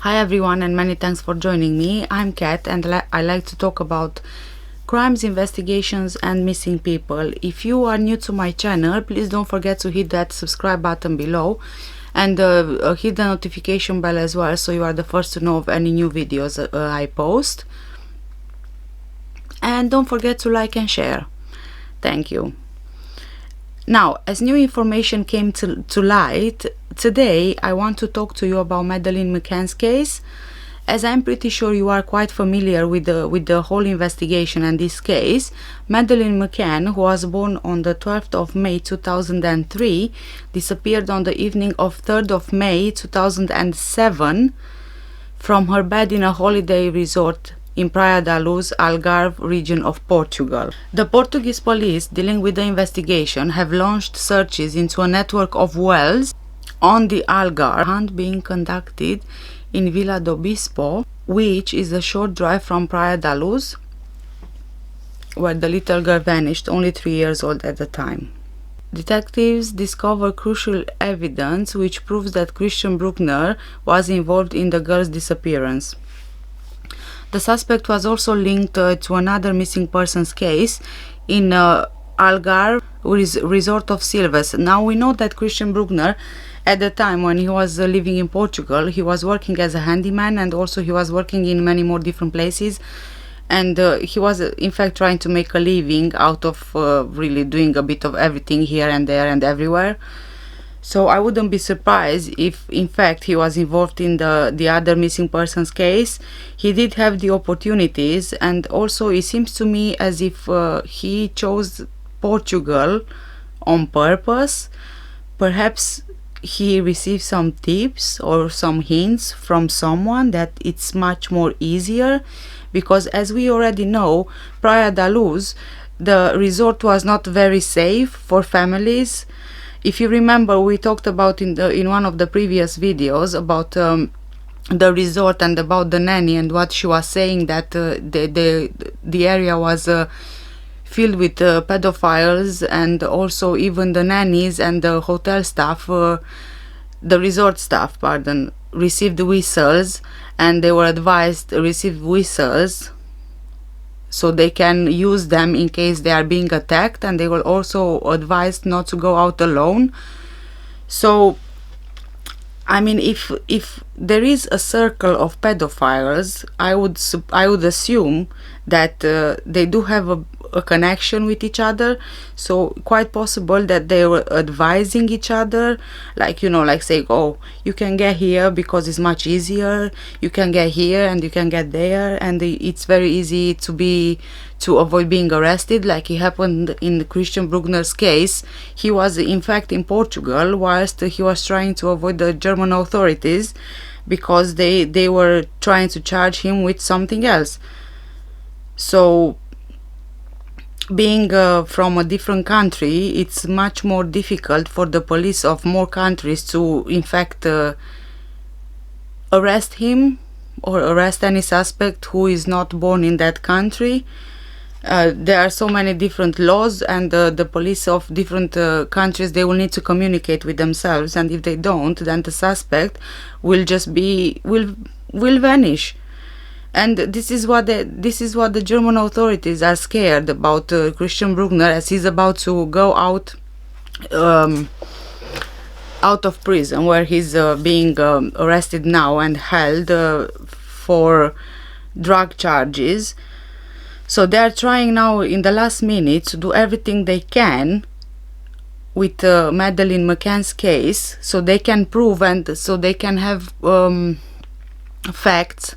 Hi everyone, and many thanks for joining me. I'm Kat, and I like to talk about crimes, investigations and missing people. If you are new to my channel, please don't forget to hit that subscribe button below and hit the notification bell as well, so you are the first to know of any new videos I post. And don't forget to like and share. Thank you. Now, as new information came to light, today I want to talk to you about Madeleine Mccann's case, as I'm pretty sure you are quite familiar with the whole investigation and this case. Madeleine Mccann, who was born on the 12th of May 2003, disappeared on the evening of 3rd of May 2007 from her bed in a holiday resort in Praia da Luz, Algarve region of Portugal. The Portuguese police dealing with the investigation have launched searches into a network of wells on the Algarve, hunt being conducted in Vila do Bispo, which is a short drive from Praia da Luz, where the little girl vanished, only 3 years old at the time. Detectives discover crucial evidence which proves that Christian Bruckner was involved in the girl's disappearance. The suspect was also linked to another missing persons case in Algarve resort of Silves. Now we know that Christian Bruckner, at the time when he was living in Portugal, he was working as a handyman, and also he was working in many more different places, and he was in fact trying to make a living out of really doing a bit of everything here and there and everywhere. So I wouldn't be surprised if in fact he was involved in the other missing persons case. He did have the opportunities, and also it seems to me as if he chose Portugal on purpose. Perhaps he received some tips or some hints from someone that it's much more easier, because as we already know, Praia da Luz, the resort was not very safe for families. If you remember, we talked about in one of the previous videos about the resort and about the nanny, and what she was saying, that the area was filled with pedophiles, and also even the nannies and the hotel staff, the resort staff, pardon, received whistles, and they were advised to receive whistles so they can use them in case they are being attacked, and they were also advised not to go out alone. So I mean, if there is a circle of pedophiles, I would assume that they do have a connection with each other. So quite possible that they were advising each other, like, you know, like saying, oh, you can get here because it's much easier, you can get here and you can get there, and it's very easy to avoid being arrested, like it happened in Christian Bruckner's case. He was in fact in Portugal whilst he was trying to avoid the German authorities, because they were trying to charge him with something else. So being from a different country, it's much more difficult for the police of more countries to in fact arrest him or arrest any suspect who is not born in that country. There are so many different laws, and the police of different countries, they will need to communicate with themselves, and if they don't, then the suspect will just will vanish. And this is what the German authorities are scared about Christian Bruckner, as he's about to go out of prison, where he's being arrested now and held for drug charges. So they are trying now in the last minute to do everything they can with Madeleine Mccann's case, so they can prove and so they can have facts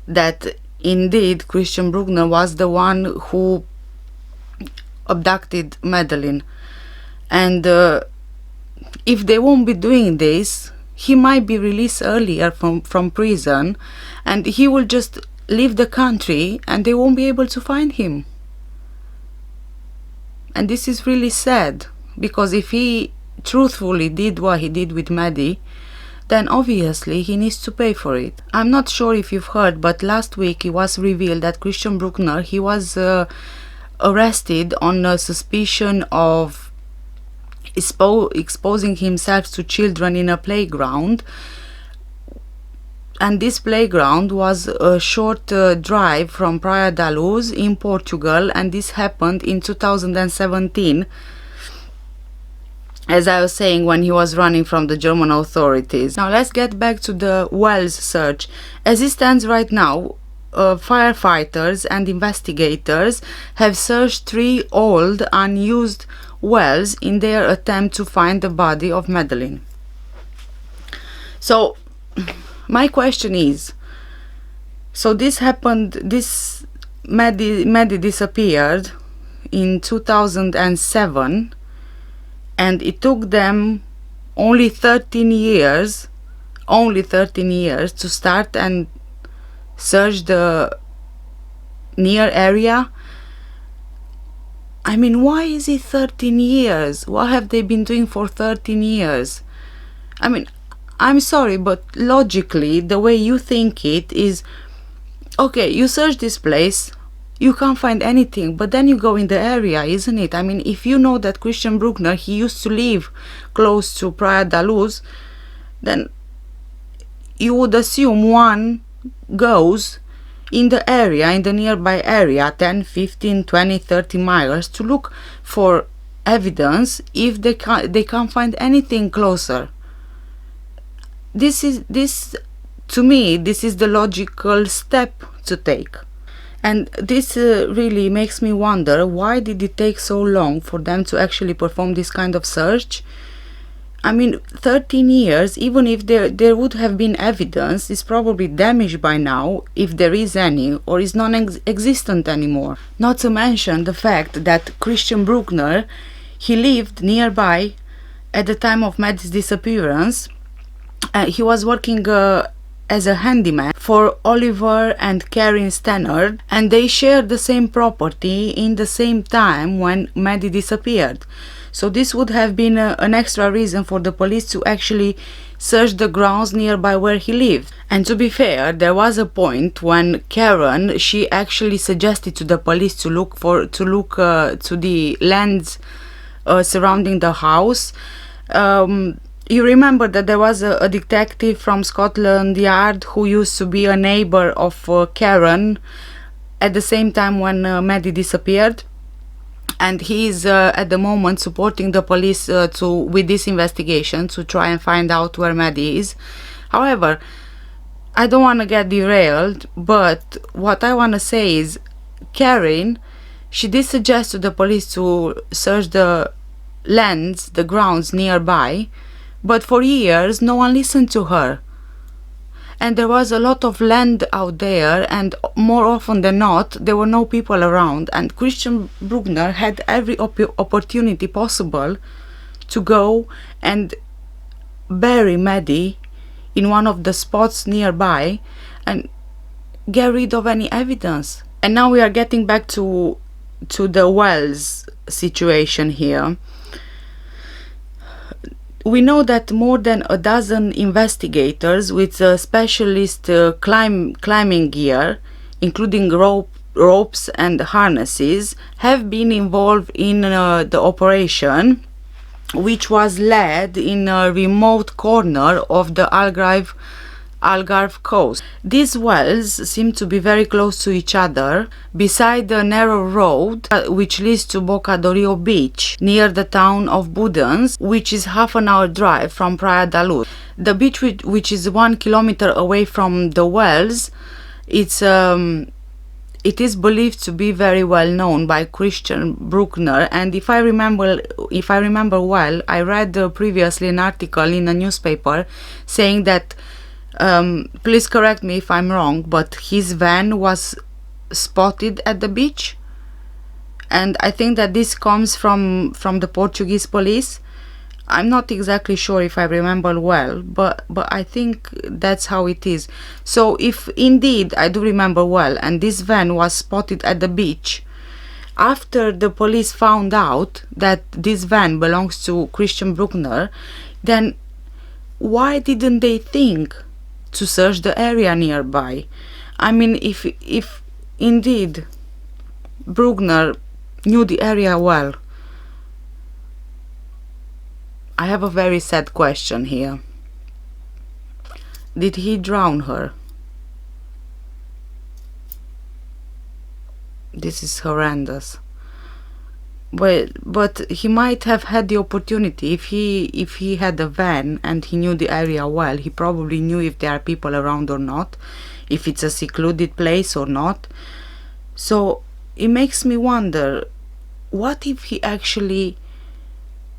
that indeed Christian Bruckner was the one who abducted Madeleine. And if they won't be doing this, he might be released earlier from prison, and he will just leave the country and they won't be able to find him. And this is really sad, because if he truthfully did what he did with Maddie, then obviously he needs to pay for it. I'm not sure if you've heard, but last week it was revealed that Christian Bruckner, he was arrested on a suspicion of exposing himself to children in a playground. and this playground was a short drive from Praia da Luz in Portugal, and this happened in 2017, as I was saying, when he was running from the German authorities. Now let's get back to the Wells search. As it stands right now, firefighters and investigators have searched 3 old unused wells in their attempt to find the body of Madeleine. So my question is, so this happened, this Maddie disappeared in 2007, and it took them only 13 years to start and search the near area. I mean, why is it 13 years? What have they been doing for 13 years? I mean, I'm sorry, but logically, the way you think it is, okay, you search this place, you can't find anything, but then you go in the area, isn't it? I mean, if you know that Christian Bruckner, he used to live close to Praia da Luz, then you would assume one goes in the area, in the nearby area, 10, 15, 20, 30 miles to look for evidence if they can't find anything closer. To me, this is the logical step to take. And this really makes me wonder, why did it take so long for them to actually perform this kind of search? I mean, 13 years, even if there would have been evidence, is probably damaged by now, if there is any, or is non-existent anymore. Not to mention the fact that Christian Bruckner, he lived nearby at the time of Maddie's disappearance. He was working as a handyman for Oliver and Karen Stannard, and they shared the same property in the same time when Maddie disappeared. So this would have been an extra reason for the police to actually search the grounds nearby where he lived. And to be fair, there was a point when Karen, she actually suggested to the police to look to the lands surrounding the house. You remember that there was a detective from Scotland Yard who used to be a neighbor of Karen at the same time when Maddie disappeared, and he is at the moment supporting the police with this investigation to try and find out where Maddie is. However, I don't want to get derailed, but what I want to say is, Karen, she did suggest to the police to search the lands, the grounds nearby, but for years no one listened to her. And there was a lot of land out there, and more often than not there were no people around, and Christian Bruckner had every opportunity possible to go and bury Maddie in one of the spots nearby and get rid of any evidence. And now we are getting back to the Wells situation here. We know that more than a dozen investigators with specialist climbing gear, including ropes and harnesses, have been involved in the operation, which was led in a remote corner of the Algarve coast. These wells seem to be very close to each other, beside the narrow road which leads to Boca do Rio beach, near the town of Budens, which is half an hour drive from Praia da Luz. The beach, which is 1 kilometer away from the wells, it is believed to be very well known by Christian Bruckner. And if I remember well, I read previously an article in a newspaper saying that, please correct me if I'm wrong, but his van was spotted at the beach, and I think that this comes from the Portuguese police. I'm not exactly sure if I remember well, but I think that's how it is. So if indeed I do remember well, and this van was spotted at the beach, after the police found out that this van belongs to Christian Bruckner, then why didn't they think to search the area nearby? I mean, if indeed Bruckner knew the area well, I have a very sad question here. Did he drown her? This is horrendous. But he might have had the opportunity if he had a van and he knew the area well. He probably knew if there are people around or not, if it's a secluded place or not. So it makes me wonder, what if he actually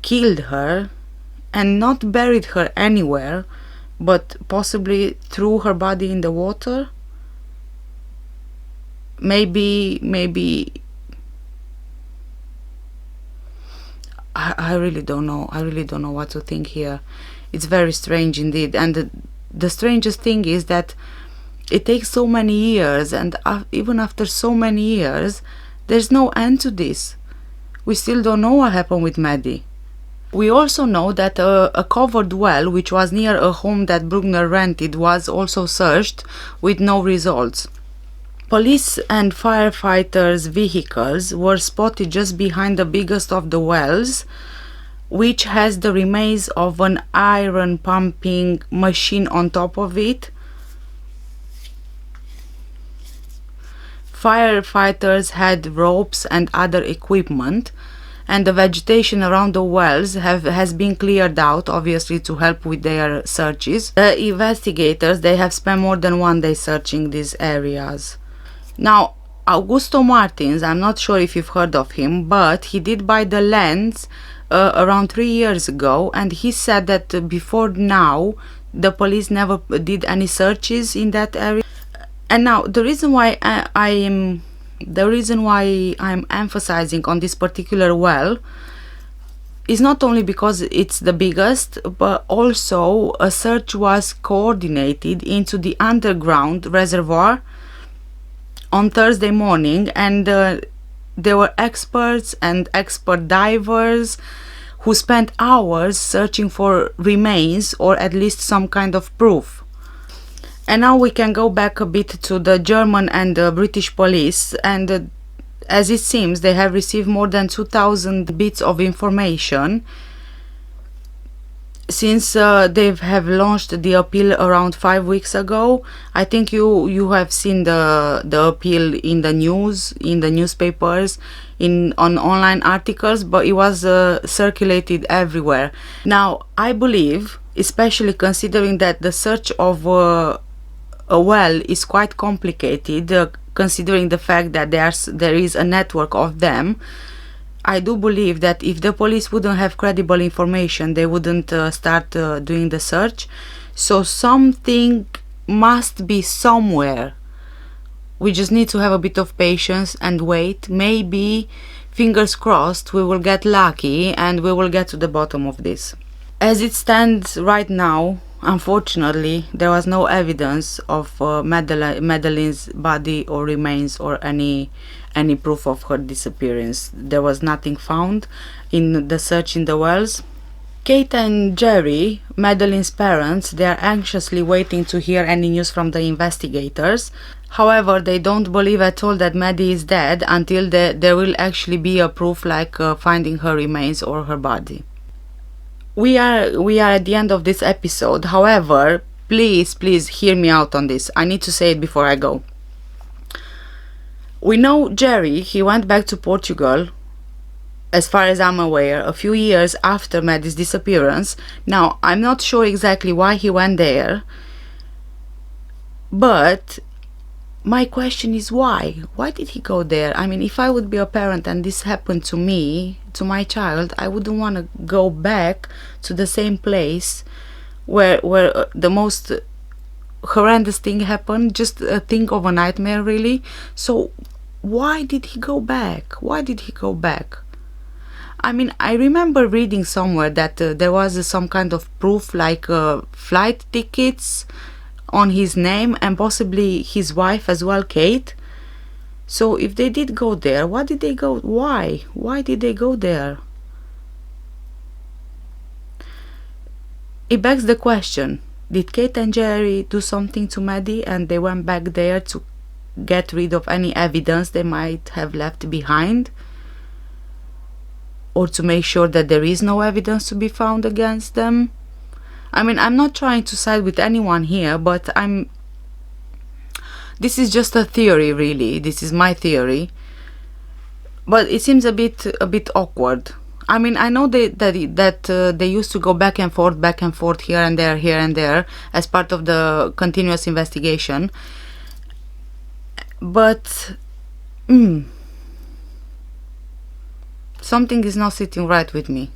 killed her and not buried her anywhere, but possibly threw her body in the water? Maybe I really don't know. I really don't know what to think here. It's very strange indeed. And the strangest thing is that it takes so many years, and even after so many years, there's no end to this. We still don't know what happened with Maddie. We also know that a covered well, which was near a home that Bruckner rented, was also searched with no results. Police and firefighters' vehicles were spotted just behind the biggest of the wells, which has the remains of an iron pumping machine on top of it. Firefighters had ropes and other equipment, and the vegetation around the wells has been cleared out, obviously to help with their searches. The investigators, they have spent more than one day searching these areas. Now, Augusto Martins, I'm not sure if you've heard of him, but he did buy the lands around 3 years ago, and he said that before now the police never did any searches in that area. And now the reason why I'm emphasizing on this particular well is not only because it's the biggest, but also a search was coordinated into the underground reservoir on Thursday morning, and there were experts and expert divers who spent hours searching for remains or at least some kind of proof. And now we can go back a bit to the German and the British police, and as it seems they have received more than 2,000 bits of information since they have launched the appeal around 5 weeks ago. I think you have seen the appeal in the news, in the newspapers, on online articles, but it was circulated everywhere. Now I believe, especially considering that the search of a well is quite complicated, considering the fact that there is a network of them, I do believe that if the police wouldn't have credible information, they wouldn't start doing the search. So something must be somewhere. We just need to have a bit of patience and wait. Maybe, fingers crossed, we will get lucky and we will get to the bottom of this. As it stands right now, unfortunately, there was no evidence of Madeleine's body or remains or any proof of her disappearance. There was nothing found in the search in the wells. Kate and Jerry, Madeleine's parents, they are anxiously waiting to hear any news from the investigators. However, they don't believe at all that Maddie is dead until there will actually be a proof, like finding her remains or her body. We are at the end of this episode. However, please hear me out on this. I need to say it before I go. We know Jerry, he went back to Portugal, as far as I'm aware, a few years after Maddie's disappearance. Now, I'm not sure exactly why he went there, but my question is why? Why did he go there? I mean, if I would be a parent and this happened to me, to my child, I wouldn't want to go back to the same place where the most horrendous thing happened. Just think of a nightmare, really. So why did he go back? Why did he go back? I mean, I remember reading somewhere that there was some kind of proof, like flight tickets on his name and possibly his wife as well, Kate. So if they did go there, why did they go? Why did they go there? It begs the question, did Kate and Jerry do something to Maddie and they went back there to get rid of any evidence they might have left behind, or to make sure that there is no evidence to be found against them? I mean, I'm not trying to side with anyone here, but this is just a theory, really. This is my theory. but it seems a bit awkward. I mean, I know they used to go back and forth, here and there, as part of the continuous investigation. But something is not sitting right with me.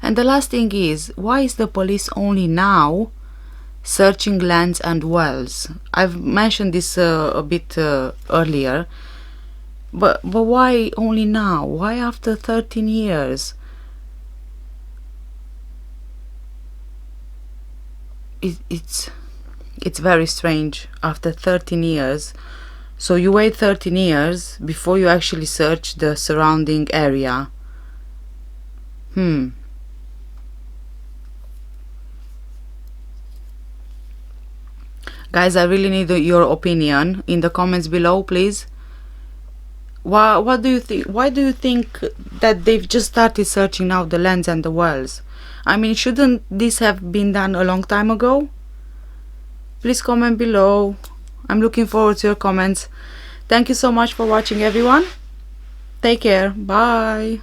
And the last thing is, why is the police only now searching lands and wells? I've mentioned this a bit earlier, but why only now? Why after 13 years? It's very strange. After 13 years, so you wait 13 years before you actually search the surrounding area. Guys, I really need your opinion in the comments below, please. What do you think? Why do you think that they've just started searching now the lands and the wells? I mean, shouldn't this have been done a long time ago? Please comment below. I'm looking forward to your comments. Thank you so much for watching, everyone. Take care. Bye.